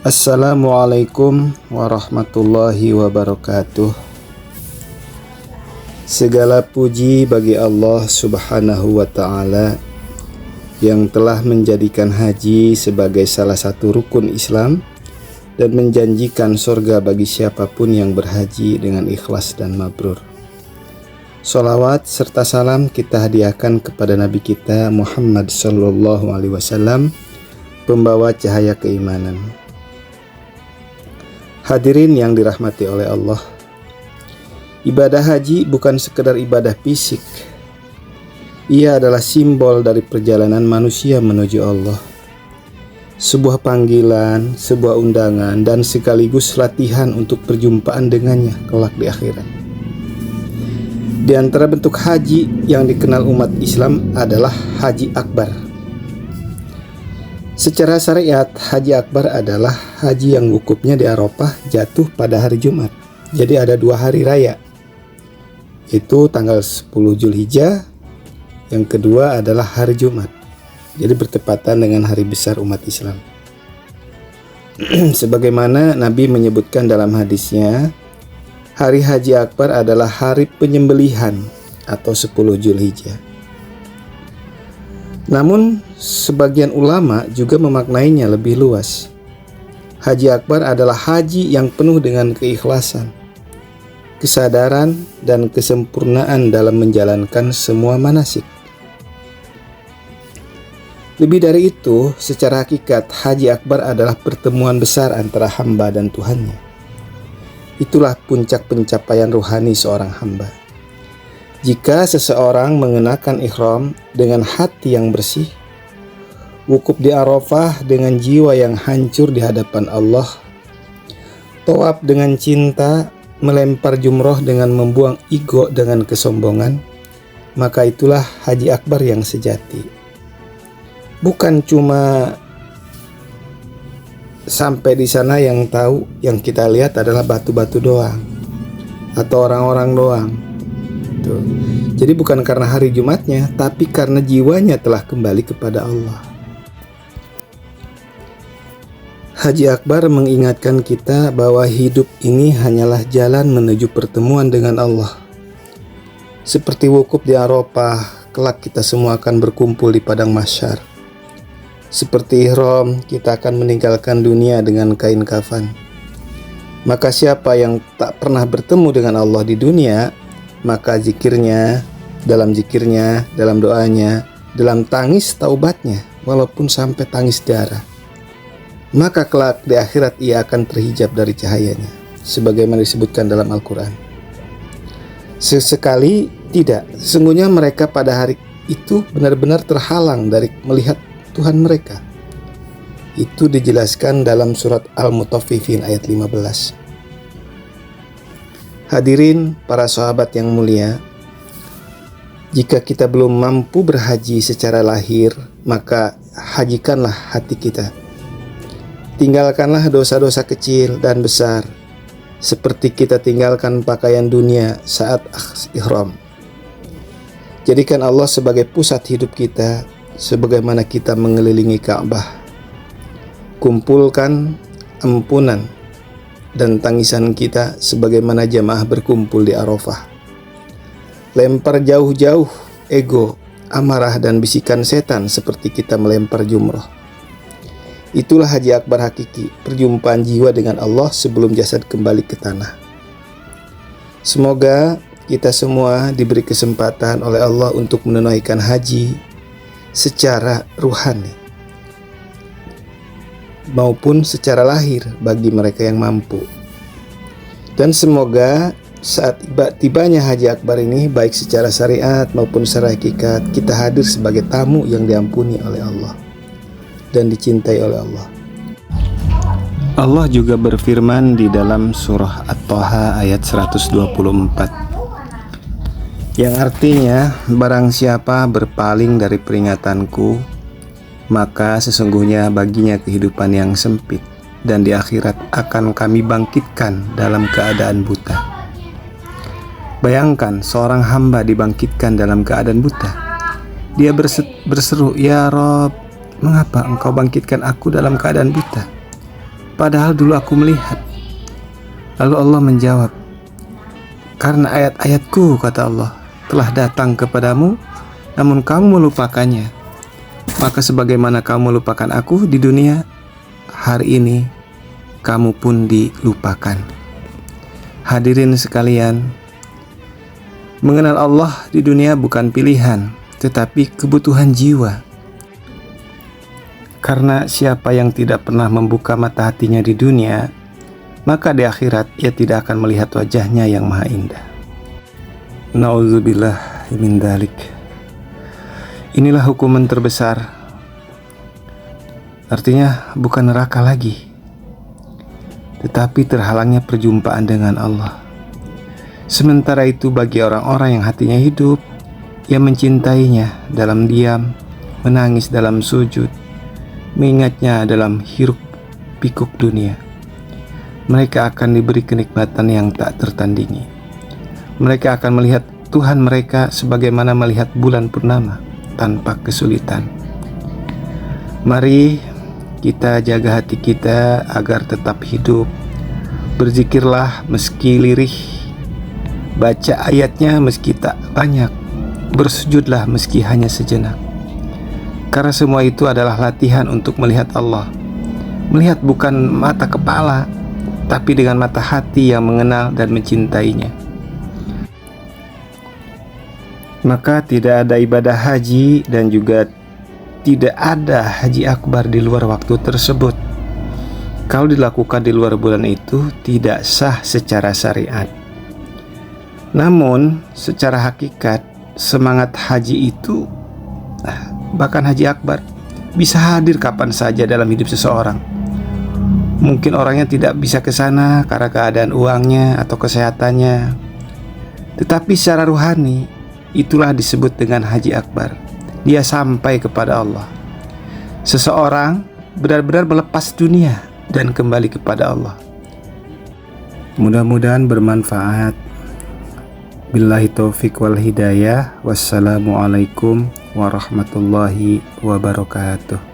Assalamualaikum warahmatullahi wabarakatuh. Segala puji bagi Allah subhanahu wa ta'ala yang telah menjadikan haji sebagai salah satu rukun Islam dan menjanjikan surga bagi siapapun yang berhaji dengan ikhlas dan mabrur. Salawat serta salam kita hadiahkan kepada Nabi kita Muhammad sallallahu alaihi wasallam, pembawa cahaya keimanan. Hadirin yang dirahmati oleh Allah, ibadah haji bukan sekedar ibadah fisik. Ia adalah simbol dari perjalanan manusia menuju Allah. Sebuah panggilan, sebuah undangan, dan sekaligus latihan untuk perjumpaan dengannya kelak di akhirat. Di antara bentuk haji yang dikenal umat Islam adalah Haji Akbar. Secara syariat, Haji Akbar adalah haji yang wukufnya di Arafah jatuh pada hari Jumat. Jadi ada 2 hari raya. Itu tanggal 10 Zulhijjah, yang kedua adalah hari Jumat. Jadi bertepatan dengan hari besar umat Islam. Sebagaimana Nabi menyebutkan dalam hadisnya, hari Haji Akbar adalah hari penyembelihan atau 10 Zulhijjah. Namun sebagian ulama juga memaknainya lebih luas. Haji Akbar adalah haji yang penuh dengan keikhlasan, kesadaran, dan kesempurnaan dalam menjalankan semua manasik. Lebih dari itu, secara hakikat Haji Akbar adalah pertemuan besar antara hamba dan Tuhannya. Itulah puncak pencapaian ruhani seorang hamba. Jika seseorang mengenakan ihram dengan hati yang bersih, wukuf di Arafah dengan jiwa yang hancur di hadapan Allah, tawaf dengan cinta, melempar jumroh dengan membuang ego dengan kesombongan, maka itulah Haji Akbar yang sejati. Bukan cuma sampai di sana yang tahu, yang kita lihat adalah batu-batu doang atau orang-orang doang. Tuh. Jadi bukan karena hari Jumatnya, tapi karena jiwanya telah kembali kepada Allah. Haji Akbar mengingatkan kita bahwa hidup ini hanyalah jalan menuju pertemuan dengan Allah. Seperti wukuf di Arafah, kelak kita semua akan berkumpul di padang mahsyar. Seperti ihram, kita akan meninggalkan dunia dengan kain kafan. Maka siapa yang tak pernah bertemu dengan Allah di dunia, maka zikirnya, dalam doanya, dalam tangis taubatnya, walaupun sampai tangis darah, maka kelak di akhirat ia akan terhijab dari cahayanya, sebagaimana disebutkan dalam Al-Quran. Sesekali tidak, sesungguhnya mereka pada hari itu benar-benar terhalang dari melihat Tuhan mereka. Itu dijelaskan dalam surat Al-Mutaffifin ayat 15. Hadirin para sahabat yang mulia, jika kita belum mampu berhaji secara lahir, maka hajikanlah hati kita. Tinggalkanlah dosa-dosa kecil dan besar, seperti kita tinggalkan pakaian dunia saat ihram. Jadikan Allah sebagai pusat hidup kita, sebagaimana kita mengelilingi Ka'bah. Kumpulkan ampunan dan tangisan kita sebagaimana jamaah berkumpul di Arafah. Lempar jauh-jauh ego, amarah, dan bisikan setan seperti kita melempar jumroh. Itulah Haji Akbar hakiki, perjumpaan jiwa dengan Allah sebelum jasad kembali ke tanah. Semoga kita semua diberi kesempatan oleh Allah untuk menunaikan haji secara ruhani maupun secara lahir bagi mereka yang mampu. Dan semoga saat tibanya Haji Akbar ini, baik secara syariat maupun secara hakikat, kita hadir sebagai tamu yang diampuni oleh Allah dan dicintai oleh Allah. Allah juga berfirman di dalam surah At-Taha ayat 124, yang artinya, barang siapa berpaling dari peringatanku, maka sesungguhnya baginya kehidupan yang sempit, dan di akhirat akan kami bangkitkan dalam keadaan buta. Bayangkan seorang hamba dibangkitkan dalam keadaan buta. Dia berseru, "Ya Rob, mengapa engkau bangkitkan aku dalam keadaan buta?" padahal dulu aku melihat. Lalu Allah menjawab, karena ayat-ayatku, kata Allah, telah datang kepadamu, namun kamu melupakannya. Maka sebagaimana kamu melupakan aku di dunia, hari ini kamu pun dilupakan. Hadirin sekalian, mengenal Allah di dunia bukan pilihan, tetapi kebutuhan jiwa. Karena siapa yang tidak pernah membuka mata hatinya di dunia, maka di akhirat ia tidak akan melihat wajahnya yang maha indah. Na'udzubillah min dzalik. Inilah hukuman terbesar. Artinya bukan neraka lagi, tetapi terhalangnya perjumpaan dengan Allah. Sementara itu bagi orang-orang yang hatinya hidup, ia mencintainya dalam diam, menangis dalam sujud, mengingatnya dalam hiruk pikuk dunia. Mereka akan diberi kenikmatan yang tak tertandingi. Mereka akan melihat Tuhan mereka sebagaimana melihat bulan purnama tanpa kesulitan. Mari kita jaga hati kita agar tetap hidup. Berzikirlah meski lirih, baca ayatnya meski tak banyak, bersujudlah meski hanya sejenak. Karena semua itu adalah latihan untuk melihat Allah. Melihat bukan mata kepala, tapi dengan mata hati yang mengenal dan mencintainya. Maka tidak ada ibadah haji dan juga tidak ada haji akbar di luar waktu tersebut. Kalau dilakukan di luar bulan itu tidak sah secara syariat. Namun secara hakikat semangat haji itu, bahkan haji akbar, bisa hadir kapan saja dalam hidup seseorang. Mungkin orangnya tidak bisa ke sana karena keadaan uangnya atau kesehatannya, tetapi secara ruhani itulah disebut dengan haji akbar. Dia sampai kepada Allah. Seseorang benar-benar melepas dunia dan kembali kepada Allah. Mudah-mudahan bermanfaat. Billahi taufiq wal hidayah. Wassalamualaikum warahmatullahi wabarakatuh.